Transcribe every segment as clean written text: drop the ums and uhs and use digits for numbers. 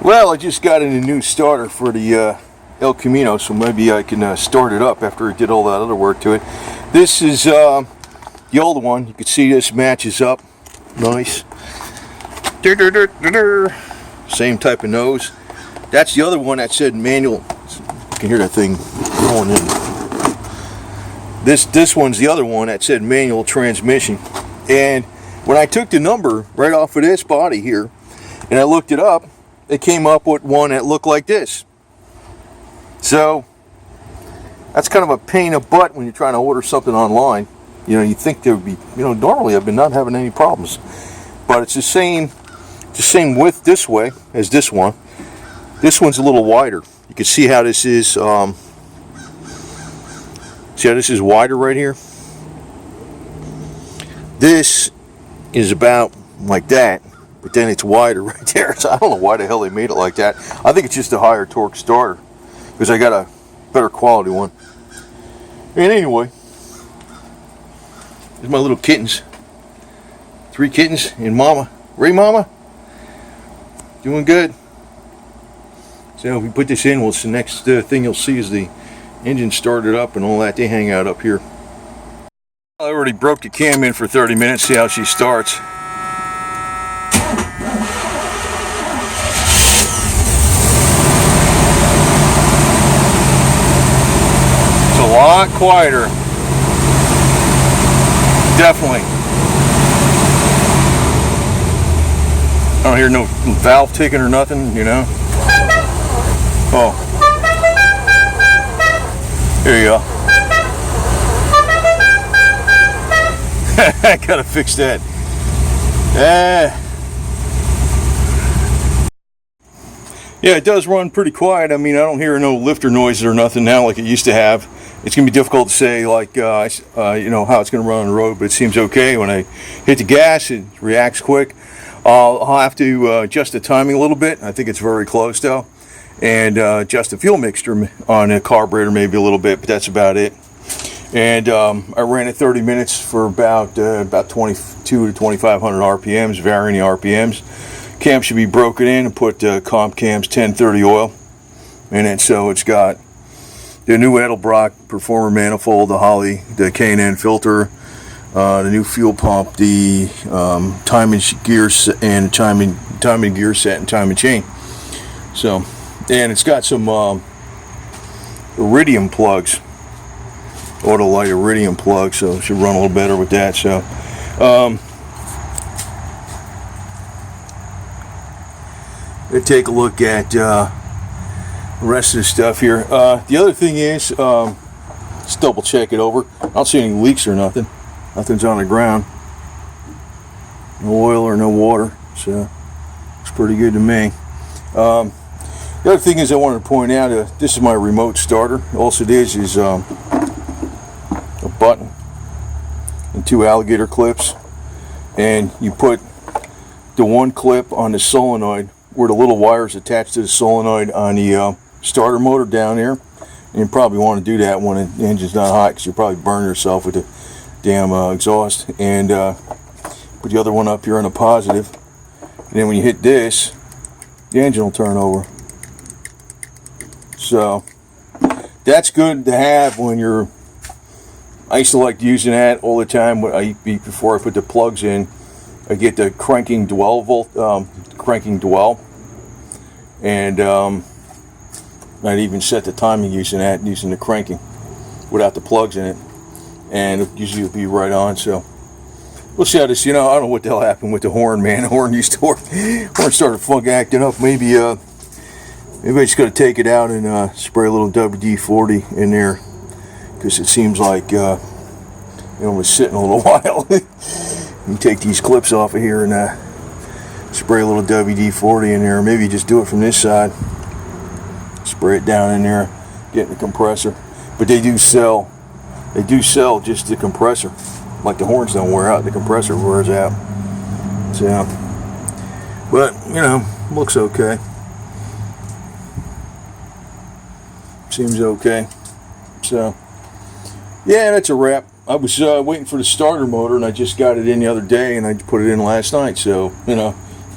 Well, I just got in a new starter for the El Camino, so maybe I can start it up after I did all that other work to it. This is the old one. You can see this matches up nice. Same type of nose. That's the other one that said manual. You can hear that thing going in. This one's the other one that said manual transmission. And when I took the number right off of this body here and I looked it up, it came up with one that looked like this. So that's kind of a pain in the butt when you're trying to order something online. You know, you think there would be, normally I've been not having any problems, but it's the same width this way as this one. This one's a little wider. You can see how this is. See how this is wider right here. This is about like that. But then it's wider right there, so I don't know why the hell they made it like that. I think it's just a higher torque starter, because I got a better quality one. And anyway, there's my little kittens. 3 kittens and Mama. Ray Mama? Doing good. So if we put this in, well, it's the next thing you'll see is the engine started up and all that. They hang out up here. I already broke the cam in for 30 minutes, see how she starts. A lot quieter, definitely. I don't hear no valve ticking or nothing, Oh, here you go. I gotta fix that. Yeah, it does run pretty quiet. I mean, I don't hear no lifter noises or nothing now like it used to have. It's going to be difficult to say, like, how it's going to run on the road, but it seems okay. When I hit the gas, it reacts quick. I'll have to adjust the timing a little bit. I think it's very close, though. And adjust the fuel mixture on the carburetor maybe a little bit, but that's about it. And I ran it 30 minutes for about 22 to 2,500 RPMs, varying the RPMs. Cam should be broken in and put comp cams 1030 oil in it, so it's got the new Edelbrock Performer Manifold, the Holley, the K&N filter, the new fuel pump, the timing gear set and timing gear set and timing chain. So, and it's got some iridium plugs, Autolite iridium plugs, so it should run a little better with that. So, let's take a look at the rest of the stuff here. The other thing is, let's double check it over. I don't see any leaks or nothing. Nothing's on the ground. No oil or no water, so it's pretty good to me. The other thing is I wanted to point out, this is my remote starter. All it is a button and 2 alligator clips, and you put the one clip on the solenoid where the little wires attached to the solenoid on the starter motor down there. And you probably want to do that when the engine's not hot, because you probably burn yourself with the damn exhaust. And put the other one up here on the positive, and then when you hit this, the engine will turn over. So that's good to have when you're, I used to like using that all the time before I put the plugs in. I get the cranking dwell and I'd even set the timing using the cranking without the plugs in it, and it usually will be right on. So we'll see how this, I don't know what the hell happened with the horn, man. The horn used to work. Horn started acting up. Maybe I just got to take it out and spray a little WD-40 in there, because it seems like it was sitting a little while. You take these clips off of here and spray a little WD-40 in there. Maybe just do it from this side. Spray it down in there, get in the compressor. But they do sell just the compressor. Like the horns don't wear out, the compressor wears out. So, but looks okay. Seems okay. So, yeah, that's a wrap. I was waiting for the starter motor, and I just got it in the other day, and I put it in last night. So,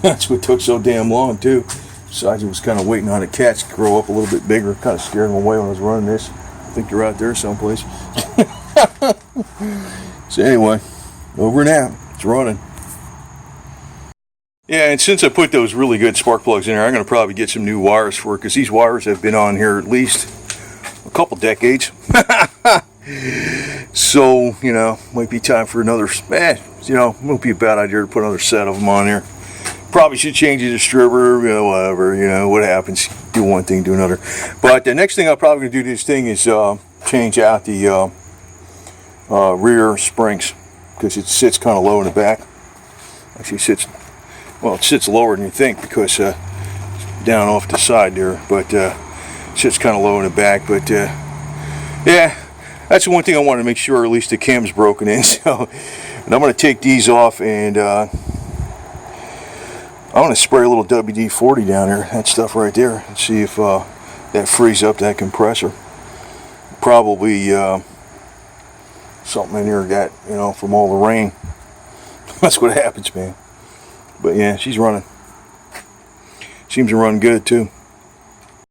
that's what took so damn long, too. Besides, I was kind of waiting on the cats to grow up a little bit bigger. Kind of scared them away when I was running this. I think they're out there someplace. So anyway, over and out. It's running. Yeah, and since I put those really good spark plugs in there, I'm going to probably get some new wires for it, because these wires have been on here at least a couple decades. So, you know, might be time for another, you know, won't be a bad idea to put another set of them on here. Probably should change the distributor, you know, whatever, you know, what happens, do one thing, do another. But the next thing I'm probably going to do to this thing is change out the rear springs, because it sits kind of low in the back. Actually sits, well, it sits lower than you think, because down off the side there, but it sits kind of low in the back. But yeah, that's the one thing I want to make sure at least the cam's broken in. So, and I'm going to take these off, and I want to spray a little WD-40 down there, that stuff right there, and see if that frees up that compressor. Probably something in there that, you know, from all the rain. That's what happens, man. But yeah, she's running. Seems to run good too.